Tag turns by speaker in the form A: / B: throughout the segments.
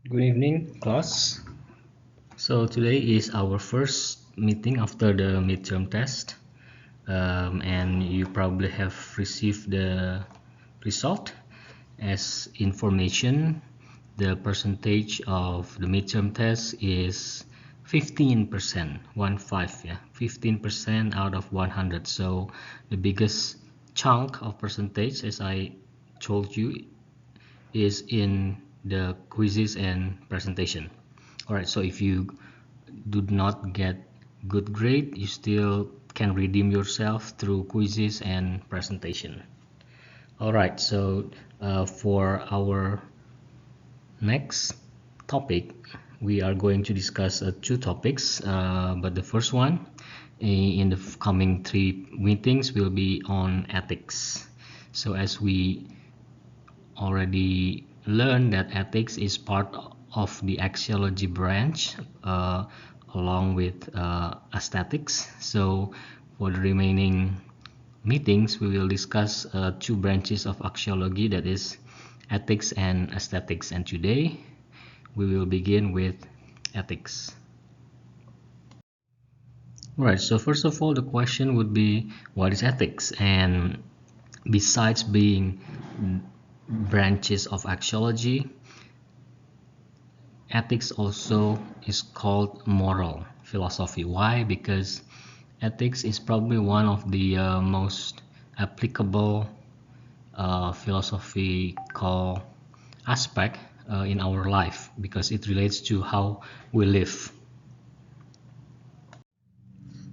A: Good evening, class. So today is our first meeting after the midterm test, and you probably have received the result. As information, the percentage of the midterm test is 15%, 15, yeah, 15% out of 100. So the biggest chunk of percentage, as I told you, is in the quizzes and presentation. All right, so if you do not get good grade, you still can redeem yourself through quizzes and presentation. All right, so for our next topic, we are going to discuss two topics, but the first one in the coming three meetings will be on ethics. So as we already learned that ethics is part of the axiology branch along with aesthetics. So for the remaining meetings, we will discuss two branches of axiology, that is ethics and aesthetics. And today we will begin with ethics. Right, so first of all, the question would be, what is ethics? And besides being branches of axiology, ethics also is called moral philosophy. Why? Because ethics is probably one of the most applicable philosophical aspect in our life, because it relates to how we live.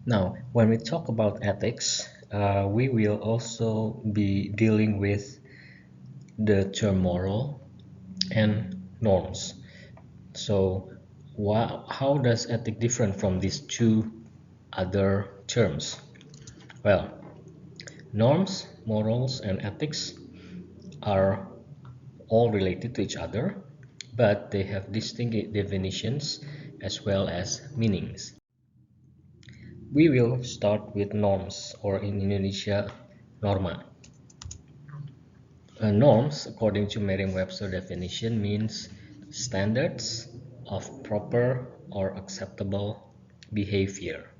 A: Now, when we talk about ethics, we will also be dealing with the term moral and norms. So, how does ethic different from these two other terms? Well, norms, morals, and ethics are all related to each other, but they have distinct definitions as well as meanings. We will start with norms, or in Indonesia, norma. Norms, according to Merriam-Webster definition, means standards of proper or acceptable behavior.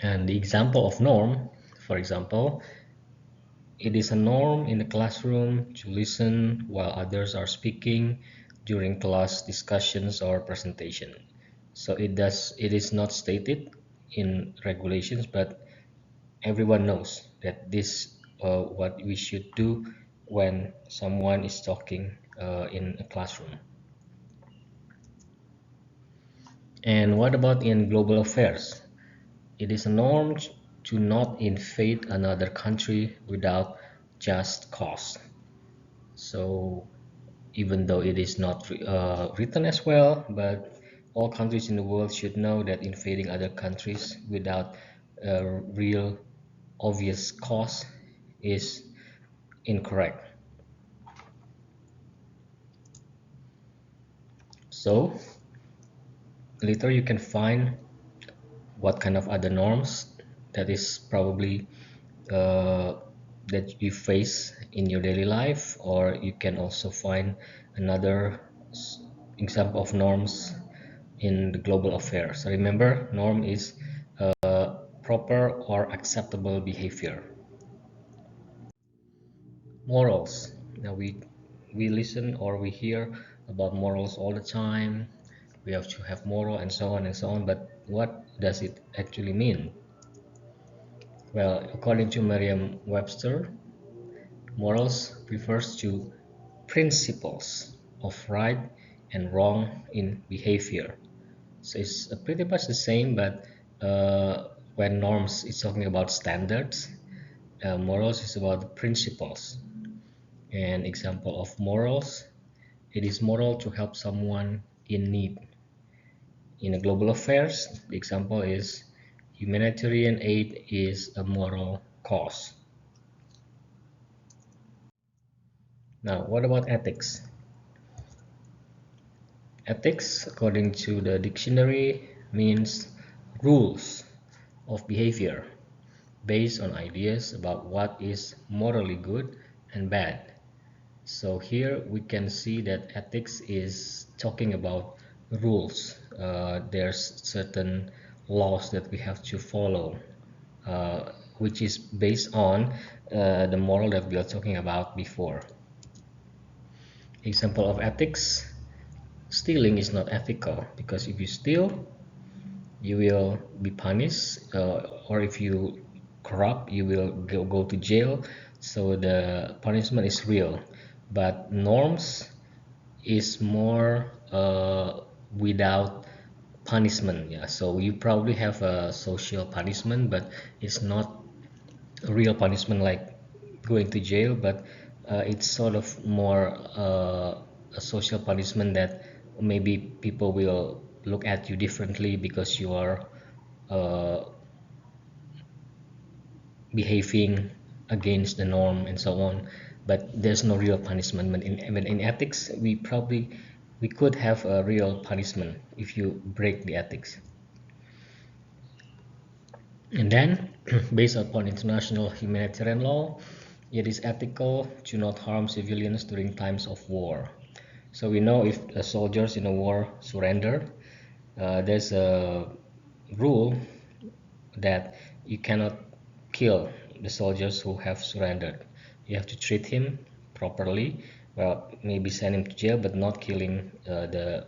A: And the example of norm, for example, it is a norm in the classroom to listen while others are speaking during class discussions or presentation. So it is not stated in regulations, but everyone knows that this what we should do when someone is talking in a classroom. And what about in global affairs? It is a norm to not invade another country without just cause. So even though it is not written as well, but all countries in the world should know that invading other countries without a real obvious cause is incorrect. So later you can find what kind of other norms that is probably uh, that you face in your daily life, or you can also find another example of norms in the global affairs. So remember, norm is proper or acceptable behavior. Morals. Now we listen or we hear about morals all the time. We have to have moral and so on and so on, but what does it actually mean? Well, according to Merriam-Webster, morals refers to principles of right and wrong in behavior. So it's pretty much the same, but when norms is talking about standards, morals is about principles. An example of morals, it is moral to help someone in need. In a global affairs, the example is humanitarian aid is a moral cause. Now, what about ethics? Ethics, according to the dictionary, means rules of behavior based on ideas about what is morally good and bad. So here we can see that ethics is talking about rules. There's certain laws that we have to follow, which is based on the moral that we are talking about before. Example of ethics: stealing is not ethical because if you steal, you will be punished, or if you corrupt, you will go to jail. So the punishment is real, but norms is more without punishment. Yeah, so you probably have a social punishment, but it's not a real punishment like going to jail, but it's sort of more a social punishment that maybe people will look at you differently because you are uh, behaving against the norm and so on. But there's no real punishment. But in ethics, we could have a real punishment if you break the ethics. And then, based upon international humanitarian law, it is ethical to not harm civilians during times of war. So we know if soldiers in a war surrender, there's a rule that you cannot kill the soldiers who have surrendered. You have to treat him properly. Well, maybe send him to jail, but not killing the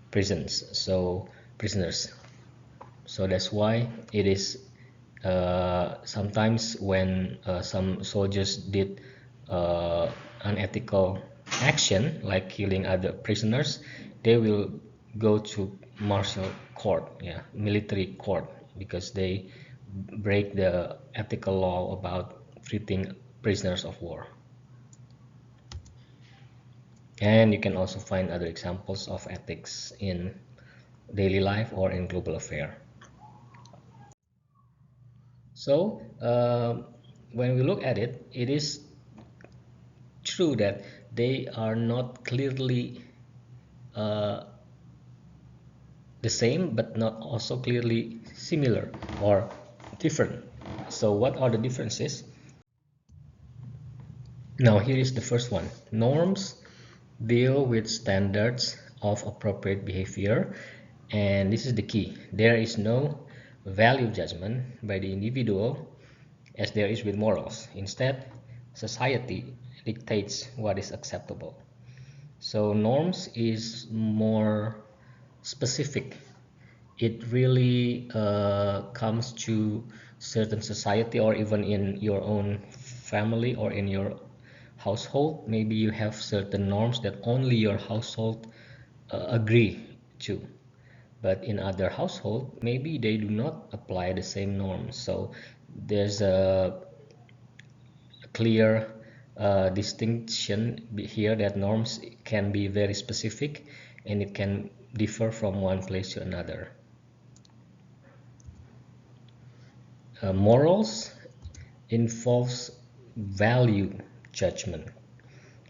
A: prisons. So prisoners. So that's why it is sometimes when some soldiers did unethical action like killing other prisoners, they will go to martial court, yeah, military court, because they break the ethical law about treating prisoners of war. And you can also find other examples of ethics in daily life or in global affair. So when we look at it, it is true that they are not clearly uh, the same, but not also clearly similar or different. So what are the differences? Now here is the first one. Norms deal with standards of appropriate behavior, and this is the key. There is no value judgment by the individual as there is with morals. Instead, society dictates what is acceptable. So norms is more specific. It really comes to certain society or even in your own family or in your household. Maybe you have certain norms that only your household agree to, but in other household maybe they do not apply the same norms. So there's a clear distinction here that norms can be very specific and it can differ from one place to another. Morals involves value judgment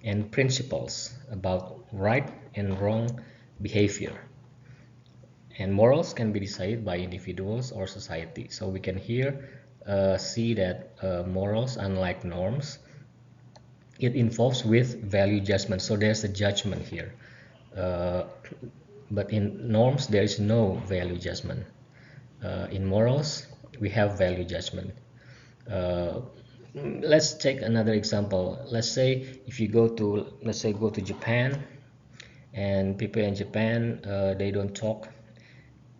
A: and principles about right and wrong behavior, and morals can be decided by individuals or society. So we can here see that morals, unlike norms, it involves with value judgment. So there's a judgment here, uh, but in norms there is no value judgment. In morals we have value judgment. uh, let's take another example. Let's say if you go to, let's say, go to Japan, and people in Japan, they don't talk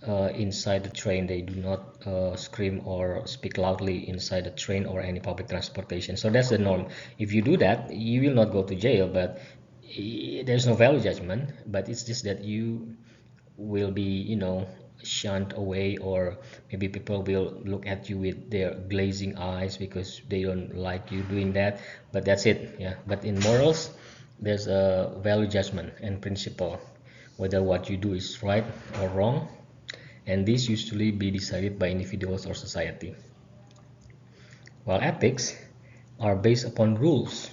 A: inside the train. They do not scream or speak loudly inside the train or any public transportation. So that's the norm. If you do that, you will not go to jail, but there's no value judgment. But it's just that you will be, shunned away, or maybe people will look at you with their glazing eyes because they don't like you doing that. But that's it, yeah. But in morals, there's a value judgment and principle, whether what you do is right or wrong, and these usually be decided by individuals or society. While ethics are based upon rules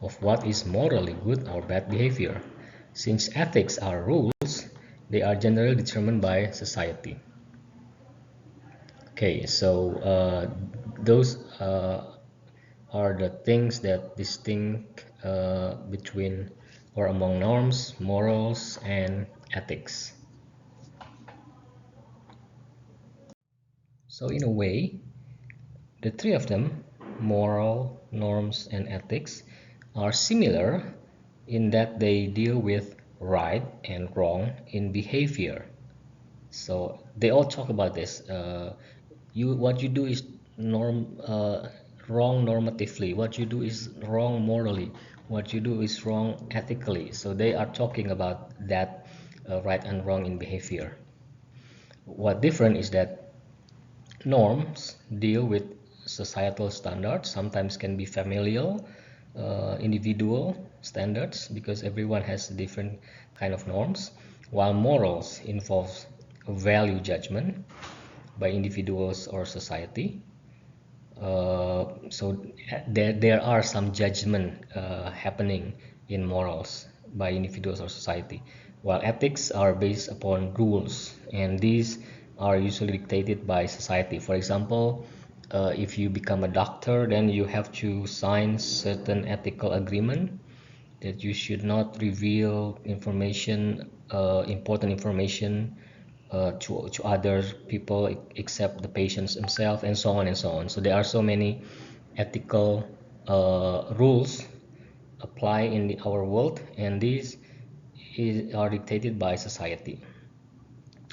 A: of what is morally good or bad behavior. Since ethics are rules, they are generally determined by society. Okay, so those are the things that distinct between or among norms, morals, and ethics. So in a way, the three of them, moral, norms, and ethics, are similar in that they deal with right and wrong in behavior. So they all talk about this. What you do is wrong normatively. What you do is wrong morally. What you do is wrong ethically. So they are talking about that right and wrong in behavior. What different is that norms deal with societal standards, sometimes can be familial, individual standards, because everyone has different kind of norms, while morals involves value judgment by individuals or society. So there are some judgment happening in morals by individuals or society, while ethics are based upon rules, and these are usually dictated by society. For example, if you become a doctor, then you have to sign certain ethical agreement that you should not reveal information, important information, to other people except the patients themselves, and so on and so on. So there are so many ethical rules apply in our world, and these are dictated by society.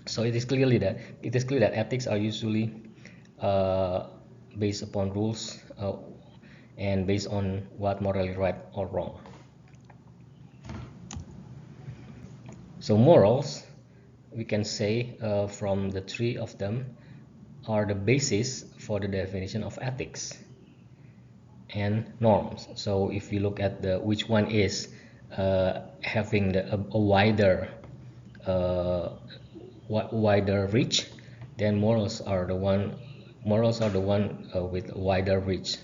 A: So it is clear that ethics are usually uh, based upon rules, and based on what morally right or wrong. So morals, we can say, from the three of them, are the basis for the definition of ethics and norms. So if you look at the which one is having a wider uh, wider reach, then morals are the one with wider reach,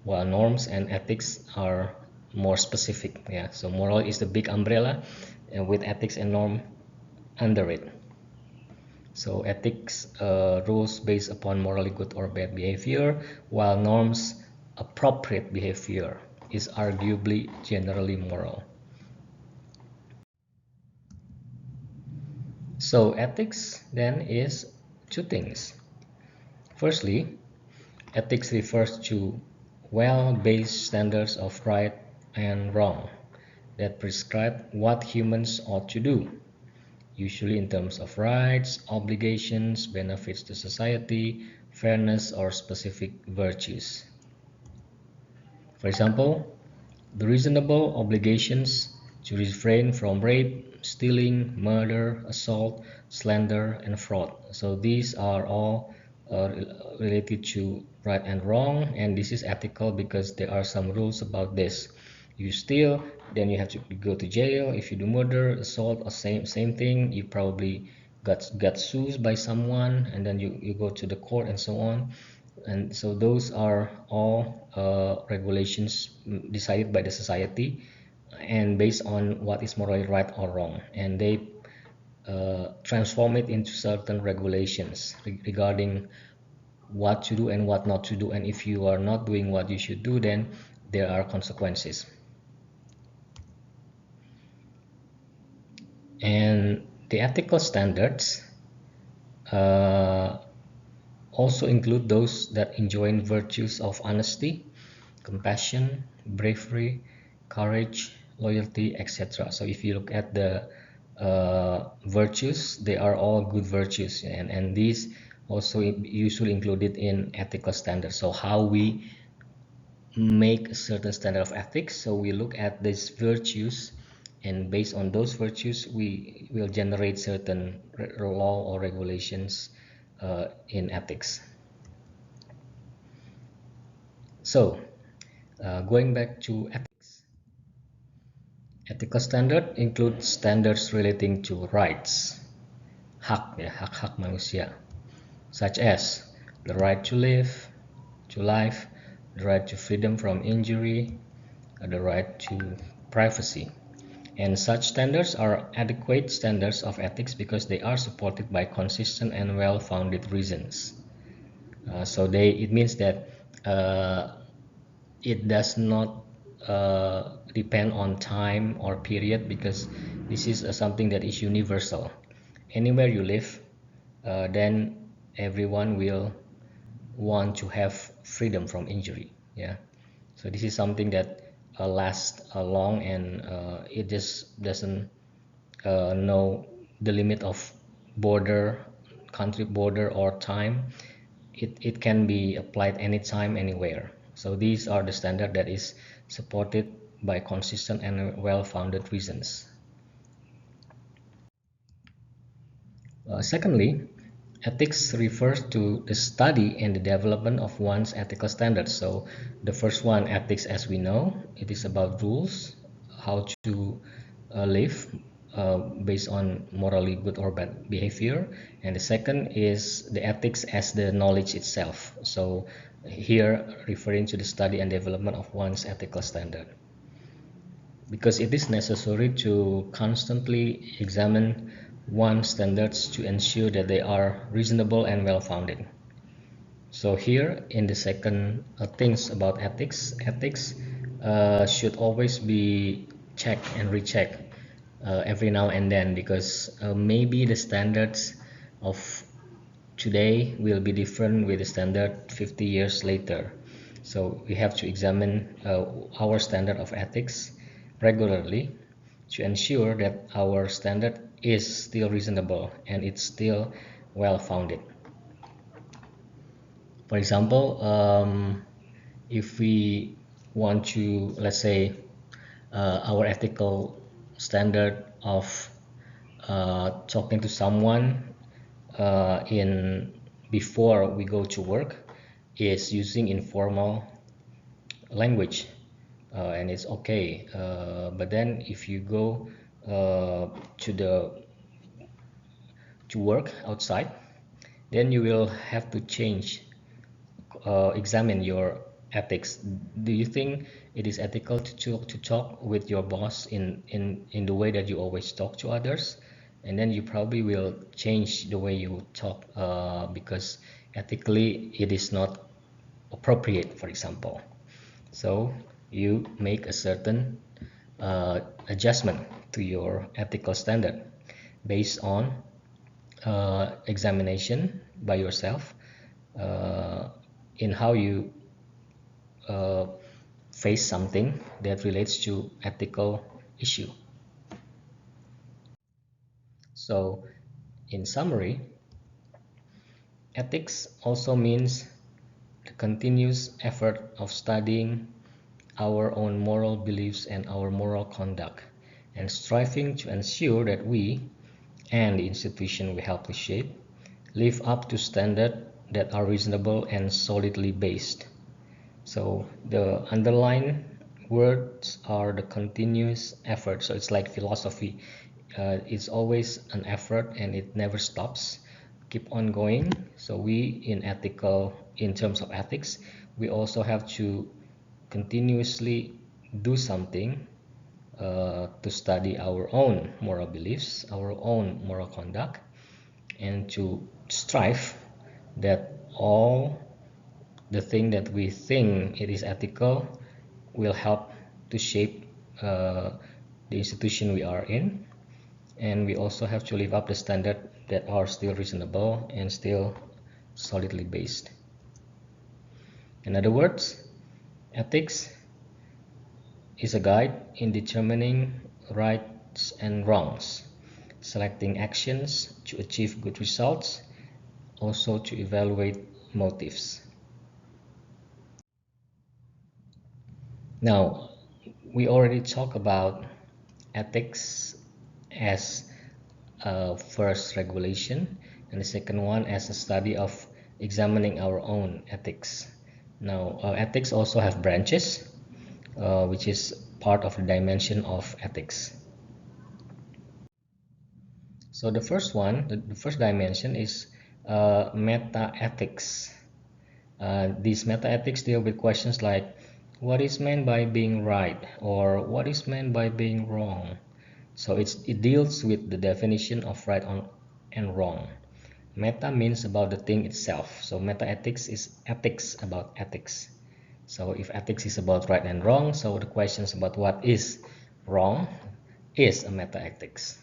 A: while norms and ethics are more specific. Yeah, so moral is the big umbrella, and with ethics and norm under it. So ethics rules based upon morally good or bad behavior, while norms appropriate behavior is arguably generally moral. So ethics then is two things. Firstly, ethics refers to well-based standards of right and wrong that prescribe what humans ought to do, usually in terms of rights, obligations, benefits to society, fairness, or specific virtues. For example, the reasonable obligations to refrain from rape, stealing, murder, assault, slander, and fraud. So these are all related to right and wrong, and this is ethical because there are some rules about this. You steal, then you have to go to jail. If you do murder, assault, or same thing, you probably got sued by someone, and then you go to the court and so on. And so those are all regulations decided by the society and based on what is morally right or wrong, and they transform it into certain regulations regarding what to do and what not to do, and if you are not doing what you should do, then there are consequences. And the ethical standards uh, also include those that enjoin virtues of honesty, compassion, bravery, courage, loyalty, etc. So if you look at the virtues, they are all good virtues, and these also usually included in ethical standards. So how we make a certain standard of ethics, so we look at these virtues, and based on those virtues we will generate certain law or regulations in ethics. So going back to ethics, ethical standard includes standards relating to rights, hak ya, hak-hak manusia, such as the right to life, the right to freedom from injury, the right to privacy. And such standards are adequate standards of ethics because they are supported by consistent and well-founded reasons. It means that it does not depend on time or period, because this is something that is universal. Anywhere you live, then everyone will want to have freedom from injury. Yeah, so this is something that lasts long, and it just doesn't know the limit of border, country border, or time. It can be applied anytime, anywhere. So these are the standard that is supported by consistent and well-founded reasons. Secondly, ethics refers to the study and the development of one's ethical standards. So the first one, ethics, as we know, it is about rules, how to live based on morally good or bad behavior. And the second is the ethics as the knowledge itself. So here referring to the study and development of one's ethical standard, because it is necessary to constantly examine one's standards to ensure that they are reasonable and well-founded. So here in the second things about ethics, ethics should always be checked and rechecked every now and then, because maybe the standards of today will be different with the standard 50 years later. So we have to examine our standard of ethics regularly to ensure that our standard is still reasonable and it's still well founded. For example, if we want to, let's say, our ethical standard of talking to someone in before we go to work is using informal language, and it's okay. But then if you go to the to work outside, then you will have to change, examine your ethics. Do you think it is ethical to talk with your boss in the way that you always talk to others? And then you probably will change the way you talk, because ethically it is not appropriate, for example. So you make a certain adjustment to your ethical standard based on examination by yourself uh, in how you uh, face something that relates to ethical issue. So in summary, ethics also means the continuous effort of studying our own moral beliefs and our moral conduct, and striving to ensure that we and the institution we help to shape live up to standards that are reasonable and solidly based. So the underlying words are the continuous effort. So it's like philosophy. It's always an effort and it never stops. Keep on going. So we in terms of ethics, we also have to continuously do something to study our own moral beliefs, our own moral conduct, and to strive that all the thing that we think it is ethical will help to shape the institution we are in, and we also have to live up the standard that are still reasonable and still solidly based. In other words, ethics is a guide in determining rights and wrongs, selecting actions to achieve good results, also to evaluate motives. Now, we already talked about ethics as a first regulation, and the second one as a study of examining our own ethics. Now, ethics also have branches, which is part of the dimension of ethics. So the first one, the first dimension is meta ethics. These meta ethics deal with questions like what is meant by being right or what is meant by being wrong. So it deals with the definition of right and wrong. Meta means about the thing itself. So meta ethics is ethics about ethics. So if ethics is about right and wrong, so the questions about what is wrong is a meta-ethics.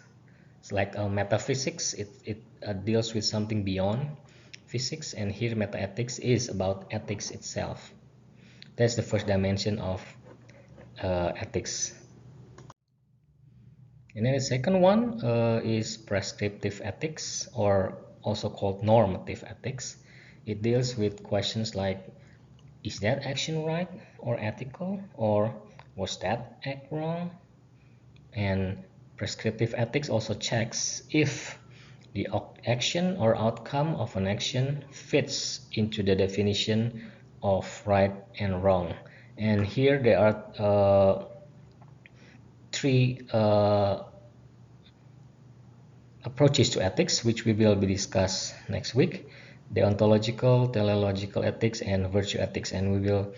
A: It's like metaphysics, it deals with something beyond physics, and here meta-ethics is about ethics itself. That's the first dimension of ethics. And then the second one is prescriptive ethics, or also called normative ethics. It deals with questions like, is that action right or ethical, or was that act wrong? And prescriptive ethics also checks if the action or outcome of an action fits into the definition of right and wrong. And here there are three approaches to ethics, which we will be discuss next week: deontological, teleological ethics, and virtue ethics. And we will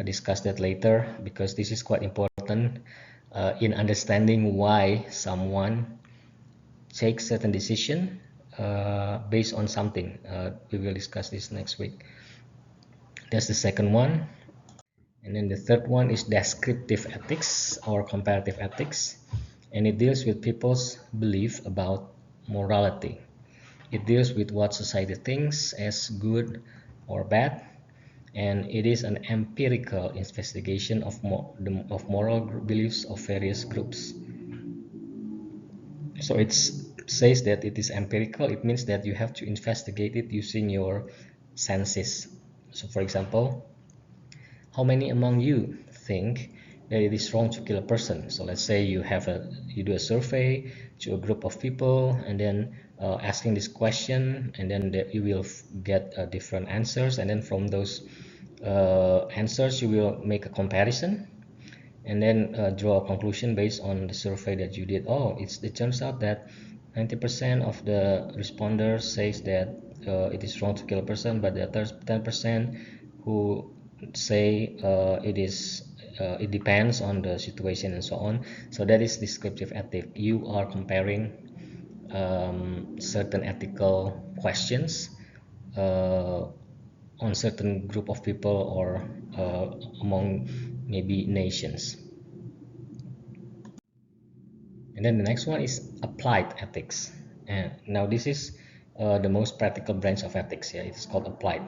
A: discuss that later, because this is quite important in understanding why someone takes certain decision based on something. We will discuss this next week. That's the second one. And then the third one is descriptive ethics or comparative ethics, and it deals with people's belief about morality. It deals with what society thinks as good or bad, and it is an empirical investigation of moral beliefs of various groups. So it says that it is empirical. It means that you have to investigate it using your senses. So for example, how many among you think that it is wrong to kill a person? So let's say you do a survey to a group of people, and then asking this question, and then you will get different answers, and then from those answers you will make a comparison, and then draw a conclusion based on the survey that you did. Oh, it turns out that 90% of the responders says that it is wrong to kill a person, but the other 10% who say it depends on the situation and so on. So that is descriptive ethics. You are comparing certain ethical questions uh, on certain group of people, or among maybe nations. And then the next one is applied ethics. And now this is the most practical branch of ethics. Yeah, it's called applied.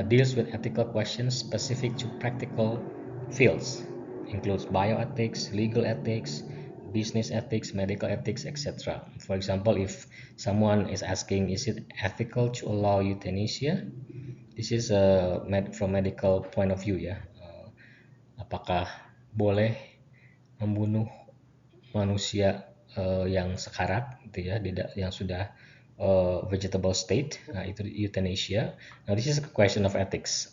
A: Deals with ethical questions specific to practical fields. Includes bioethics, legal ethics, business ethics, medical ethics, etc. For example, if someone is asking, is it ethical to allow euthanasia? This is from medical point of view, ya. Apakah boleh membunuh manusia yang sekarat, gitu ya, yang sudah vegetable state, nah itu euthanasia. Now this is a question of ethics,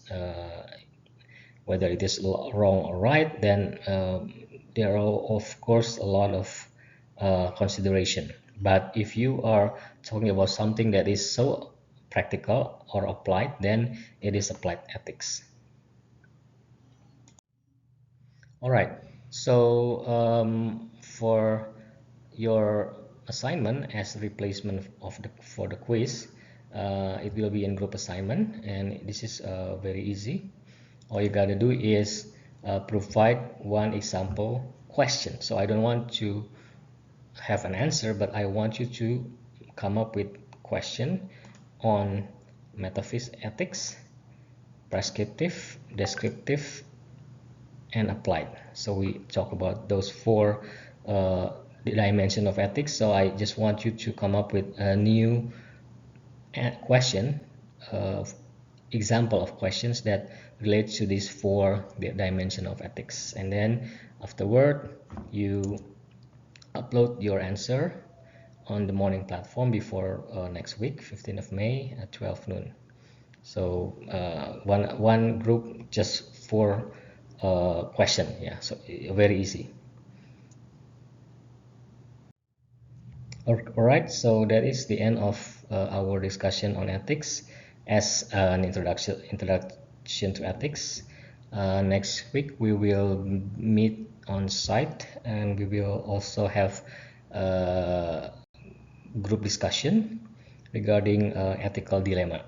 A: whether it is wrong or right. Then there are of course a lot of consideration. But if you are talking about something that is so practical or applied, then it is applied ethics. All right. So for your assignment as replacement of for the quiz, it will be in group assignment, and this is very easy. All you gotta do is provide one example question. So I don't want to have an answer, but I want you to come up with question on metaphysics, ethics, prescriptive, descriptive, and applied. So we talk about those four dimension of ethics. So I just want you to come up with a new question, example of questions that relates to these four dimension of ethics, and then afterward you upload your answer on the morning platform before next week, 15th of May at 12 noon. So one group, just four question. Yeah, so very easy. All right, so that is the end of our discussion on ethics as an introduction to ethics. Next week we will meet on site, and we will also have group discussion regarding ethical dilemma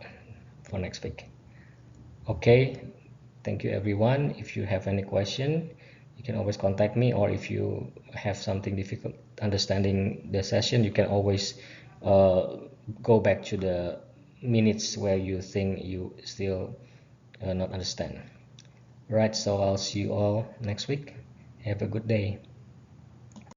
A: for next week. Okay, Thank you everyone. If you have any question, you can always contact me, or if you have something difficult understanding the session, you can always uh, go back to the minutes where you think you still not understand. Right, so I'll see you all next week. Have a good day.